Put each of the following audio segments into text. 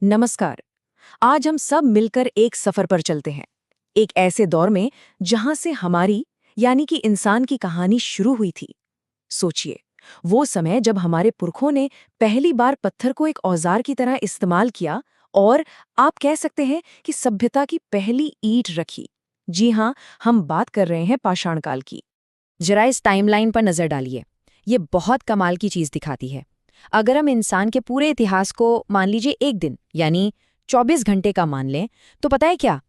नमस्कार। आज हम सब मिलकर एक सफर पर चलते हैं। एक ऐसे दौर में जहां से हमारी यानी कि इंसान की कहानी शुरू हुई थी। सोचिए, वो समय जब हमारे पुरखों ने पहली बार पत्थर को एक औजार की तरह इस्तेमाल किया और आप कह सकते हैं कि सभ्यता की पहली ईंट रखी। जी हाँ, हम बात कर रहे हैं पाषाण काल की। जरा इस टाइमलाइन पर नजर डालिए। ये बहुत कमाल की चीज दिखाती है। अगर हम इंसान के पूरे इतिहास को मान लीजिए एक दिन यानी 24 घंटे का मान लें, तो पता है क्या?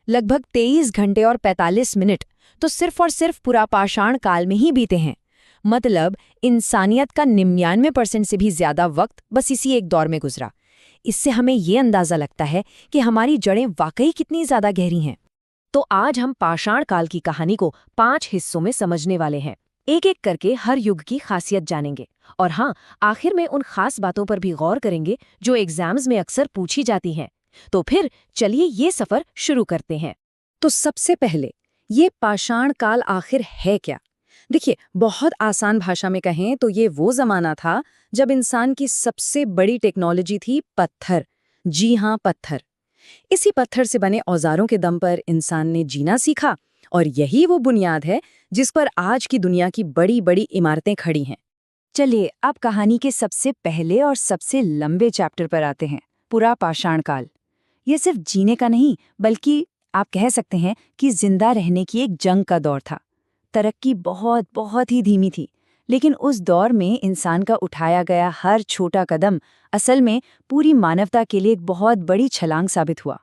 लगभग 23 घंटे और 45 मिनट तो सिर्फ और सिर्फ पूरा पाषाण काल में ही बीते हैं। मतलब इंसानियत का 99% से भी ज्यादा वक्त बस इसी एक दौर में गुजरा। इससे हमें ये अंदाजा लगता है कि हमारी जड़ें वाकई कितनी ज्यादा गहरी हैं। तो आज हम पाषाण काल की कहानी को 5 हिस्सों में समझने वाले हैं। एक एक करके हर युग की खासियत जानेंगे और हाँ, आखिर में उन खास बातों पर भी गौर करेंगे जो एग्जाम्स में अक्सर पूछी जाती हैं। तो फिर चलिए ये सफर शुरू करते हैं। तो सबसे पहले, ये पाषाण काल आखिर है क्या? देखिए, बहुत आसान भाषा में कहें तो ये वो जमाना था जब इंसान की सबसे बड़ी टेक्नोलॉजी थी पत्थर। जी हाँ, पत्थर। इसी पत्थर से बने औजारों के दम पर इंसान ने जीना सीखा और यही वो बुनियाद है जिस पर आज की दुनिया की बड़ी बड़ी इमारतें खड़ी हैं। चलिए अब कहानी के सबसे पहले और सबसे लंबे चैप्टर पर आते हैं, पूरा पाषाण काल। ये सिर्फ जीने का नहीं, बल्कि आप कह सकते हैं कि जिंदा रहने की एक जंग का दौर था। तरक्की बहुत बहुत ही धीमी थी, लेकिन उस दौर में इंसान का उठाया गया हर छोटा कदम असल में पूरी मानवता के लिए एक बहुत बड़ी छलांग साबित हुआ।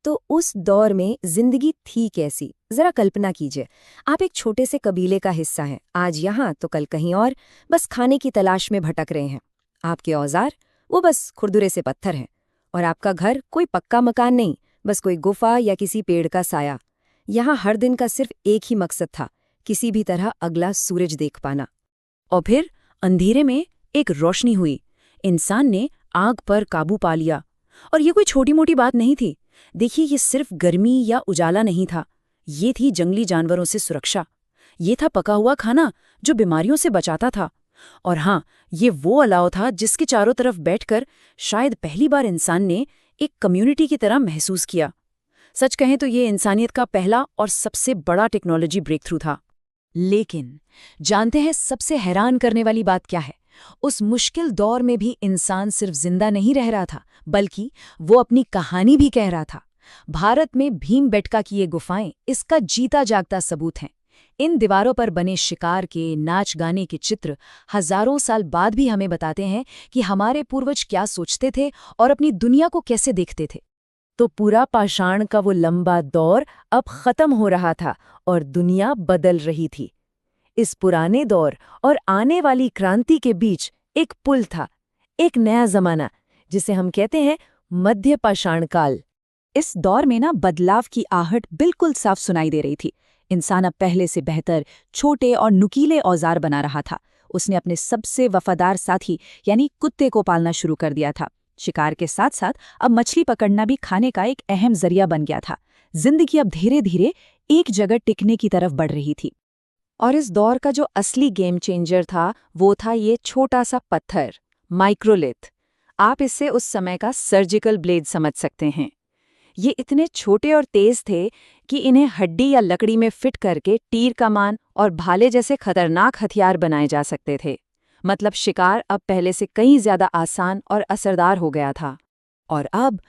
तो उस दौर में जिंदगी थी कैसी, जरा कल्पना कीजिए। आप एक छोटे से कबीले का हिस्सा हैं, आज यहाँ तो कल कहीं और, बस खाने की तलाश में भटक रहे हैं। आपके औजार वो बस खुरदुरे से पत्थर हैं, और आपका घर कोई पक्का मकान नहीं, बस कोई गुफा या किसी पेड़ का साया। यहाँ हर दिन का सिर्फ एक ही मकसद था, किसी भी तरह अगला सूरज देख पाना। और फिर अंधेरे में एक रोशनी हुई, इंसान ने आग पर काबू पा लिया। और ये कोई छोटी मोटी बात नहीं थी। देखिए, ये सिर्फ गर्मी या उजाला नहीं था, ये थी जंगली जानवरों से सुरक्षा। ये था पका हुआ खाना जो बीमारियों से बचाता था। और हाँ, ये वो अलाव था जिसके चारों तरफ बैठकर शायद पहली बार इंसान ने एक कम्युनिटी की तरह महसूस किया। सच कहें तो ये इंसानियत का पहला और सबसे बड़ा टेक्नोलॉजी ब्रेक थ्रू था। लेकिन जानते हैं सबसे हैरान करने वाली बात क्या है? उस मुश्किल दौर में भी इंसान सिर्फ जिंदा नहीं रह रहा था, बल्कि वो अपनी कहानी भी कह रहा था। भारत में भीमबेटका की ये गुफाएं इसका जीता जागता सबूत हैं। इन दीवारों पर बने शिकार के, नाच गाने के चित्र हजारों साल बाद भी हमें बताते हैं कि हमारे पूर्वज क्या सोचते थे और अपनी दुनिया को कैसे देखते थे। तो पूरा पाषाण का वो लंबा दौर अब खत्म हो रहा था और दुनिया बदल रही थी। इस पुराने दौर और आने वाली क्रांति के बीच एक पुल था, एक नया जमाना, जिसे हम कहते हैं मध्य पाषाण काल। इस दौर में ना बदलाव की आहट बिल्कुल साफ सुनाई दे रही थी। इंसान अब पहले से बेहतर छोटे और नुकीले औजार बना रहा था। उसने अपने सबसे वफादार साथी यानी कुत्ते को पालना शुरू कर दिया था। शिकार के साथ साथ अब मछली पकड़ना भी खाने का एक अहम जरिया बन गया था। जिंदगी अब धीरे धीरे एक जगह टिकने की तरफ बढ़ रही थी। और इस दौर का जो असली गेम चेंजर था, वो था ये छोटा सा पत्थर, माइक्रोलिथ। आप इससे उस समय का सर्जिकल ब्लेड समझ सकते हैं। ये इतने छोटे और तेज थे कि इन्हें हड्डी या लकड़ी में फिट करके तीर कमान और भाले जैसे खतरनाक हथियार बनाए जा सकते थे। मतलब शिकार अब पहले से कहीं ज्यादा आसान और असरदार हो गया था। और अब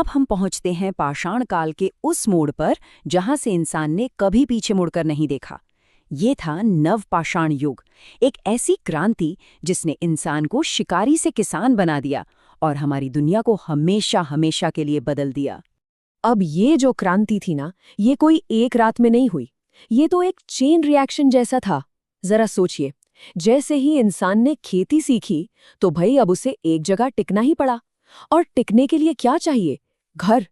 हम पहुंचते हैं पाषाण काल के उस मोड़ पर जहां से इंसान ने कभी पीछे मुड़कर नहीं देखा। ये था नवपाषाण युग, एक ऐसी क्रांति जिसने इंसान को शिकारी से किसान बना दिया और हमारी दुनिया को हमेशा हमेशा के लिए बदल दिया। अब ये जो क्रांति थी ना, ये कोई एक रात में नहीं हुई। ये तो एक चेन रिएक्शन जैसा था। जरा सोचिए, जैसे ही इंसान ने खेती सीखी तो भाई अब उसे एक जगह टिकना ही पड़ा। और टिकने के लिए क्या चाहिए? घर।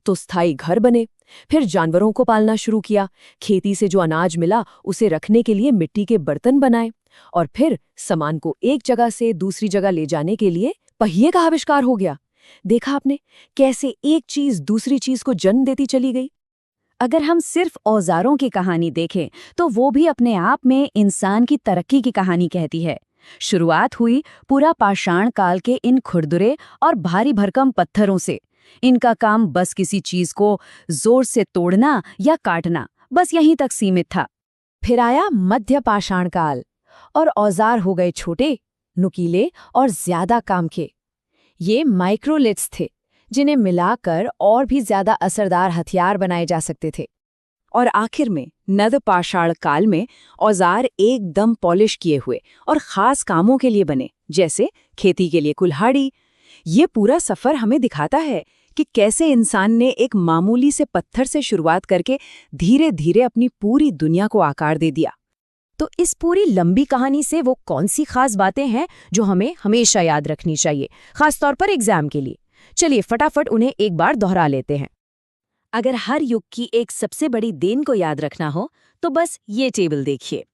तो स्थायी घर बने। फिर जानवरों को पालना शुरू किया। खेती से जो अनाज मिला उसे रखने के लिए मिट्टी के बर्तन बनाए। और फिर सामान को एक जगह से दूसरी जगह ले जाने के लिए पहिए का आविष्कार हो गया। देखा आपने कैसे एक चीज दूसरी चीज को जन्म देती चली गई? अगर हम सिर्फ औजारों की कहानी देखें तो वो भी अपने आप में इंसान की तरक्की की कहानी कहती है। शुरुआत हुई पूरा पाषाण काल के इन खुरदुरे और भारी भरकम पत्थरों से। इनका काम बस किसी चीज को जोर से तोड़ना या काटना, बस यहीं तक सीमित था। फिर आया मध्य पाषाण काल और औजार हो गए छोटे, नुकीले और ज्यादा काम के। ये माइक्रोलिथ्स थे जिन्हें मिलाकर और भी ज्यादा असरदार हथियार बनाए जा सकते थे। और आखिर में नद पाषाण काल में औजार एकदम पॉलिश किए हुए और खास कामों के लिए बने, जैसे खेती के लिए कुल्हाड़ी। ये पूरा सफर हमें दिखाता है कि कैसे इंसान ने एक मामूली से पत्थर से शुरुआत करके धीरे धीरे अपनी पूरी दुनिया को आकार दे दिया। तो इस पूरी लंबी कहानी से वो कौन सी खास बातें हैं जो हमें हमेशा याद रखनी चाहिए, खासतौर पर एग्जाम के लिए? चलिए फटाफट उन्हें एक बार दोहरा लेते हैं। अगर हर युग की एक सबसे बड़ी देन को याद रखना हो तो बस ये टेबल देखिए।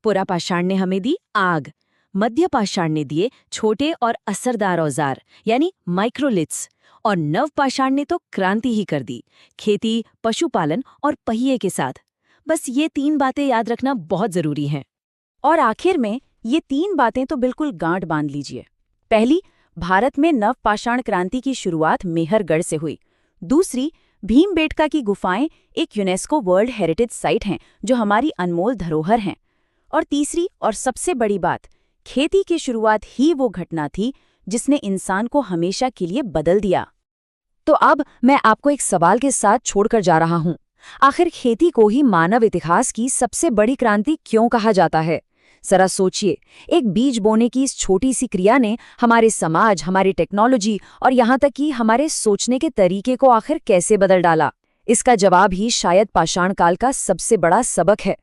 पुरा पाषाण ने हमें दी आग, मध्य पाषाण ने दिए छोटे और असरदार औजार यानी माइक्रोलिथ्स, और नव पाषाण ने तो क्रांति ही कर दी, खेती, पशुपालन और पहिए के साथ। बस ये 3 बातें याद रखना बहुत जरूरी हैं। और आखिर में ये 3 बातें तो बिल्कुल गांठ बांध लीजिए। पहली, भारत में नव पाषाण क्रांति की शुरुआत मेहरगढ़ से हुई। दूसरी, भीमबेटका की गुफाएं एक यूनेस्को वर्ल्ड हेरिटेज साइट हैं जो हमारी अनमोल धरोहर हैं। और तीसरी और सबसे बड़ी बात, खेती की शुरुआत ही वो घटना थी जिसने इंसान को हमेशा के लिए बदल दिया। तो अब मैं आपको एक सवाल के साथ छोड़कर जा रहा हूं। आखिर खेती को ही मानव इतिहास की सबसे बड़ी क्रांति क्यों कहा जाता है? जरा सोचिए, एक बीज बोने की इस छोटी सी क्रिया ने हमारे समाज, हमारी टेक्नोलॉजी और यहाँ तक कि हमारे सोचने के तरीके को आखिर कैसे बदल डाला? इसका जवाब ही शायद पाषाण काल का सबसे बड़ा सबक है।